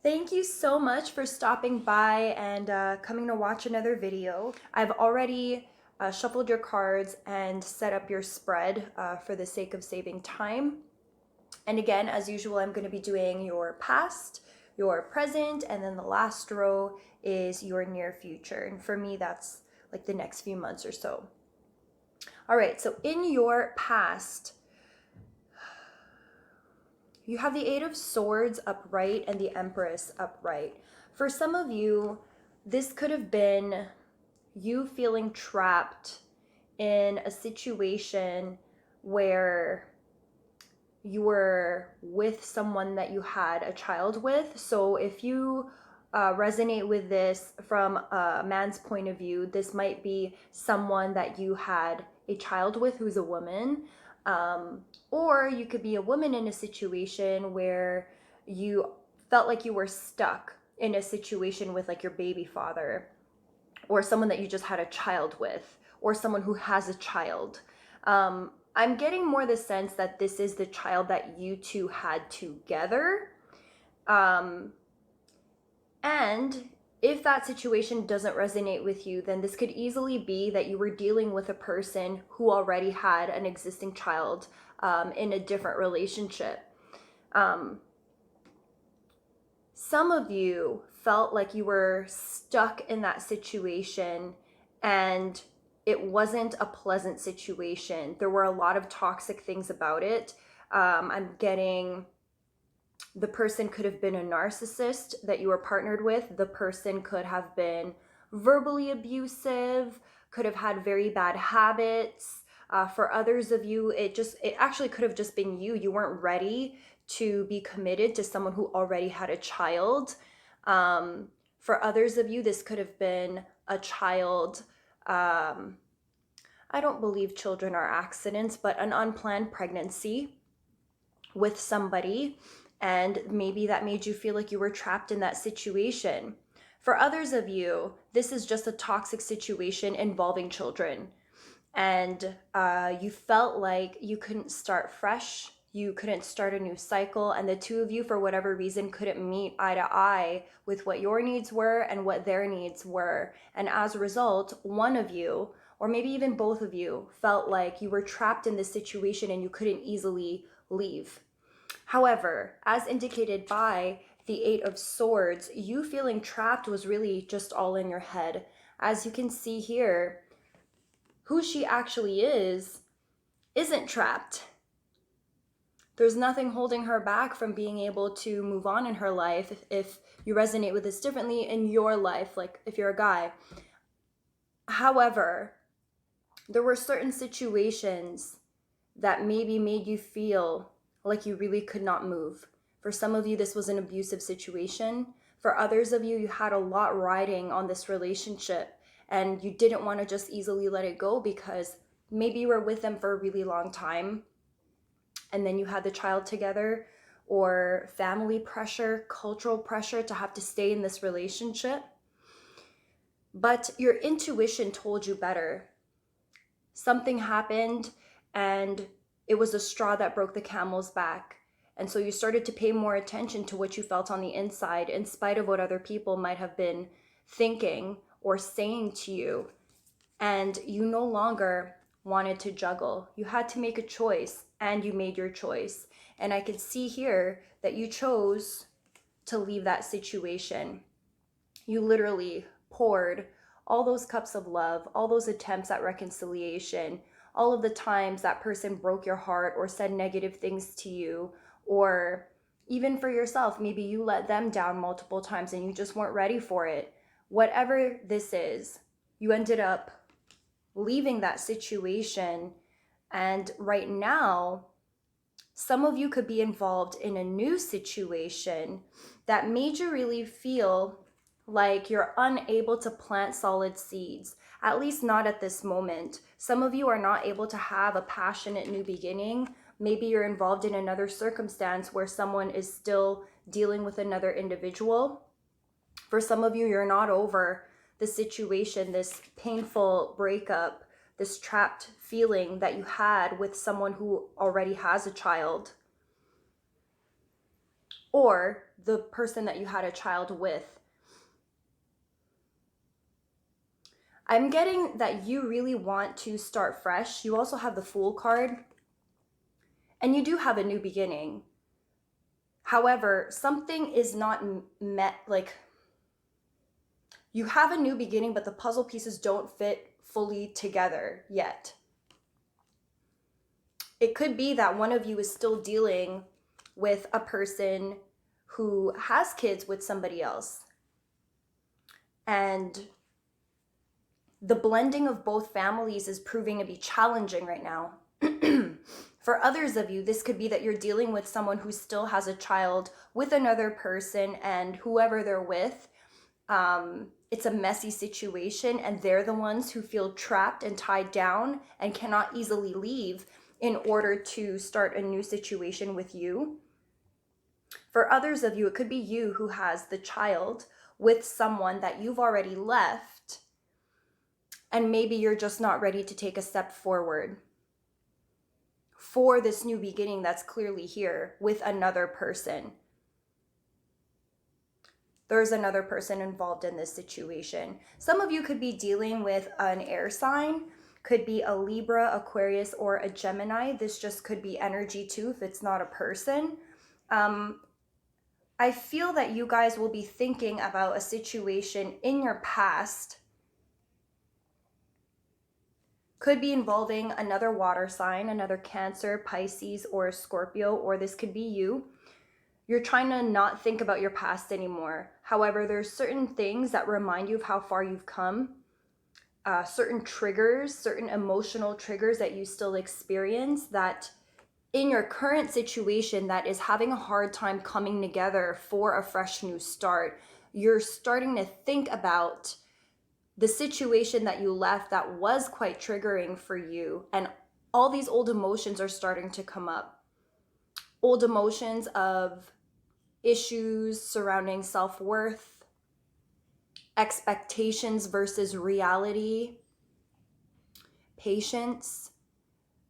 Thank you so much for stopping by and coming to watch another video. I've already shuffled your cards and set up your spread for the sake of saving time. And again, as usual, I'm going to be doing your past, your present, and then the last row is your near future. And for me, that's like the next few months or so. All right, so in your past, you have the Eight of Swords upright and the Empress upright. For some of you, this could have been you feeling trapped in a situation where you were with someone that you had a child with. So if you resonate with this from a man's point of view, this might be someone that you had a child with who's a woman. Or you could be a woman in a situation where you felt like you were stuck in a situation with like your baby father, or someone that you just had a child with, or someone who has a child. I'm getting more the sense that this is the child that you two had together. And if that situation doesn't resonate with you, then this could easily be that you were dealing with a person who already had an existing child in a different relationship. Some of you felt like you were stuck in that situation and it wasn't a pleasant situation. There were a lot of toxic things about it. I'm getting the person could have been a narcissist that you were partnered with. The person could have been verbally abusive, could have had very bad habits. For others of you, it actually could have just been you. You weren't ready to be committed to someone who already had a child. For others of you, this could have been a child. I don't believe children are accidents, but an unplanned pregnancy with somebody. And maybe that made you feel like you were trapped in that situation. For others of you, this is just a toxic situation involving children. And you felt like you couldn't start fresh, you couldn't start a new cycle, and the two of you, for whatever reason, couldn't meet eye to eye with what your needs were and what their needs were. And as a result, one of you, or maybe even both of you, felt like you were trapped in this situation and you couldn't easily leave. However, as indicated by the Eight of Swords, you feeling trapped was really just all in your head. As you can see here, who she actually isn't trapped. There's nothing holding her back from being able to move on in her life. If you resonate with this differently in your life, like if you're a guy. However, there were certain situations that maybe made you feel like you really could not move. For some of you, this was an abusive situation. For others of you, you had a lot riding on this relationship and you didn't want to just easily let it go because maybe you were with them for a really long time and then you had the child together, or family pressure, cultural pressure to have to stay in this relationship. But your intuition told you better. Something happened and it was a straw that broke the camel's back. And so you started to pay more attention to what you felt on the inside, in spite of what other people might have been thinking or saying to you. And you no longer wanted to juggle. You had to make a choice, and you made your choice. And I could see here that you chose to leave that situation. You literally poured all those cups of love, all those attempts at reconciliation, all of the times that person broke your heart or said negative things to you, or even for yourself, maybe you let them down multiple times and you just weren't ready for it. Whatever this is, you ended up leaving that situation. And right now, some of you could be involved in a new situation that made you really feel like you're unable to plant solid seeds, at least not at this moment. Some of you are not able to have a passionate new beginning. Maybe you're involved in another circumstance where someone is still dealing with another individual. For some of you, you're not over the situation, this painful breakup, this trapped feeling that you had with someone who already has a child. Or the person that you had a child with. I'm getting that you really want to start fresh. You also have the Fool card, and you do have a new beginning. However, something is not met, like you have a new beginning, but the puzzle pieces don't fit fully together yet. It could be that one of you is still dealing with a person who has kids with somebody else. And the blending of both families is proving to be challenging right now. For others of you, this could be that you're dealing with someone who still has a child with another person, and whoever they're with, it's a messy situation, and they're the ones who feel trapped and tied down and cannot easily leave in order to start a new situation with you. For others of you, it could be you who has the child with someone that you've already left, and maybe you're just not ready to take a step forward for this new beginning that's clearly here with another person. There's another person involved in this situation. Some of you could be dealing with an air sign, could be a Libra, Aquarius, or a Gemini. This just could be energy too if it's not a person. I feel that you guys will be thinking about a situation in your past. Could be involving another water sign, another Cancer, Pisces, or Scorpio, or this could be you. You're trying to not think about your past anymore. However, there's certain things that remind you of how far you've come, certain triggers, certain emotional triggers that you still experience that in your current situation that is having a hard time coming together for a fresh new start. You're starting to think about the situation that you left that was quite triggering for you, and all these old emotions are starting to come up. Old emotions of issues surrounding self-worth, expectations versus reality, patience,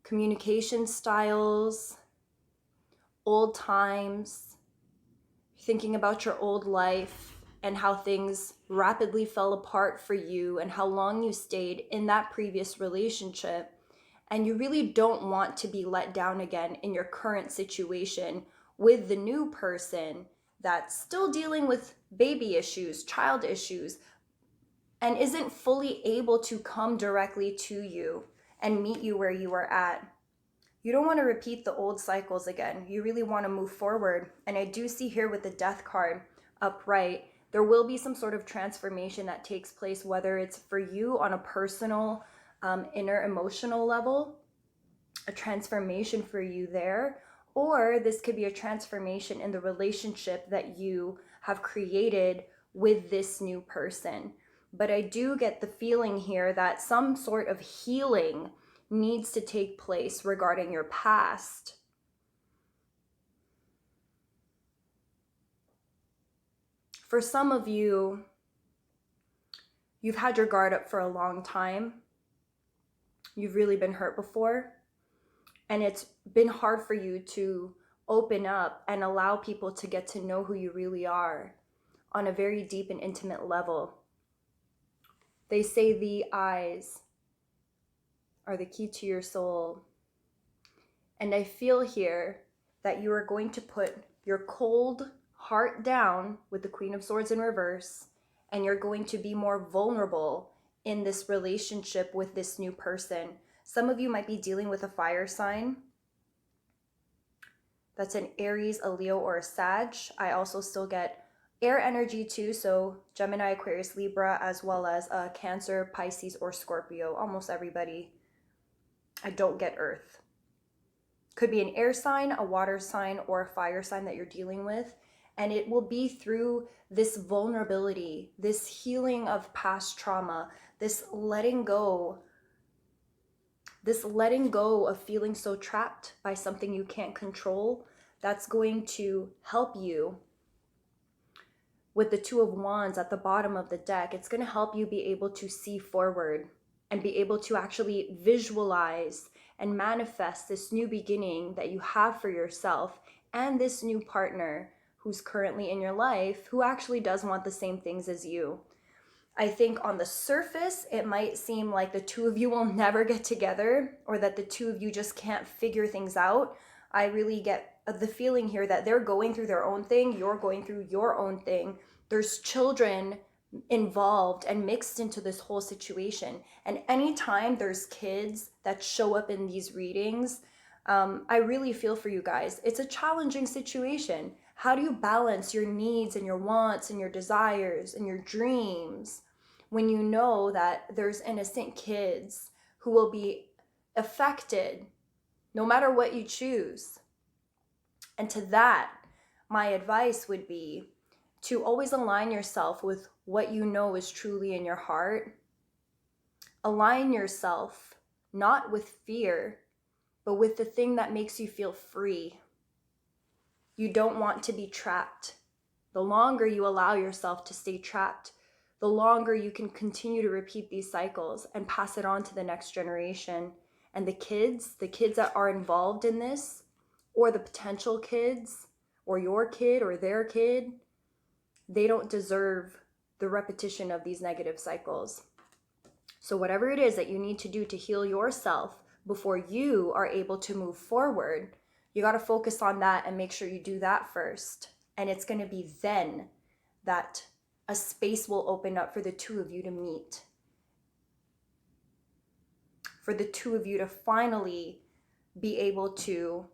communication styles, old times, thinking about your old life and how things rapidly fell apart for you and how long you stayed in that previous relationship. And you really don't want to be let down again in your current situation with the new person that's still dealing with baby issues, child issues, and isn't fully able to come directly to you and meet you where you are at. You don't want to repeat the old cycles again. You really want to move forward. And I do see here with the Death card upright, there will be some sort of transformation that takes place, whether it's for you on a personal, inner emotional level, a transformation for you there, or this could be a transformation in the relationship that you have created with this new person. But I do get the feeling here that some sort of healing needs to take place regarding your past. For some of you, you've had your guard up for a long time. You've really been hurt before, and it's been hard for you to open up and allow people to get to know who you really are on a very deep and intimate level. They say the eyes are the key to your soul. And I feel here that you are going to put your cold heart down with the Queen of Swords in reverse, and you're going to be more vulnerable in this relationship with this new person. Some of you might be dealing with a fire sign. That's an Aries, a Leo, or a Sag. I also still get air energy too, so Gemini, Aquarius, Libra, as well as Cancer, Pisces, or Scorpio. Almost everybody. I don't get Earth. Could be an air sign, a water sign, or a fire sign that you're dealing with. And it will be through this vulnerability, this healing of past trauma, this letting go of feeling so trapped by something you can't control, that's going to help you. With the Two of Wands at the bottom of the deck, it's going to help you be able to see forward and be able to actually visualize and manifest this new beginning that you have for yourself and this new partner who's currently in your life who actually does want the same things as you. I think on the surface, it might seem like the two of you will never get together, or that the two of you just can't figure things out. I really get the feeling here that they're going through their own thing, you're going through your own thing. There's children involved and mixed into this whole situation. And anytime there's kids that show up in these readings, I really feel for you guys. It's a challenging situation. How do you balance your needs and your wants and your desires and your dreams when you know that there's innocent kids who will be affected no matter what you choose? And to that, my advice would be to always align yourself with what you know is truly in your heart. Align yourself not with fear, but with the thing that makes you feel free. You don't want to be trapped. The longer you allow yourself to stay trapped, the longer you can continue to repeat these cycles and pass it on to the next generation. And the kids that are involved in this, or the potential kids, or your kid or their kid, they don't deserve the repetition of these negative cycles. So whatever it is that you need to do to heal yourself before you are able to move forward, you got to focus on that and make sure you do that first. And it's going to be then that a space will open up for the two of you to meet, for the two of you to finally be able to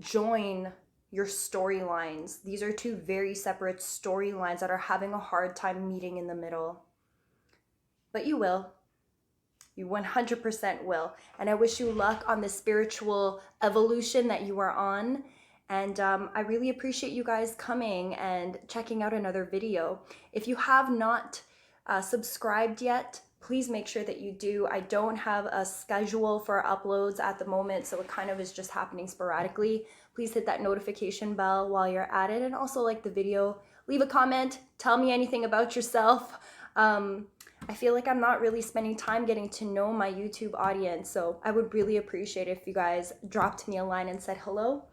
join your storylines. These are two very separate storylines that are having a hard time meeting in the middle. But you will. You 100% will. And I wish you luck on the spiritual evolution that you are on. And I really appreciate you guys coming and checking out another video. If you have not subscribed yet, please make sure that you do. I don't have a schedule for uploads at the moment, so it kind of is just happening sporadically. Please hit that notification bell while you're at it, and also like the video. Leave a comment. Tell me anything about yourself. I feel like I'm not really spending time getting to know my YouTube audience, so I would really appreciate if you guys dropped me a line and said hello.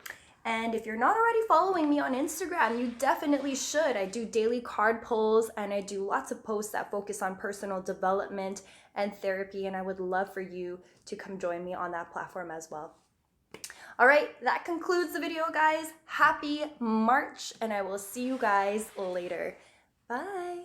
And if you're not already following me on Instagram, you definitely should. I do daily card pulls and I do lots of posts that focus on personal development and therapy, and I would love for you to come join me on that platform as well. All right, that concludes the video, guys. Happy March, and I will see you guys later. Bye.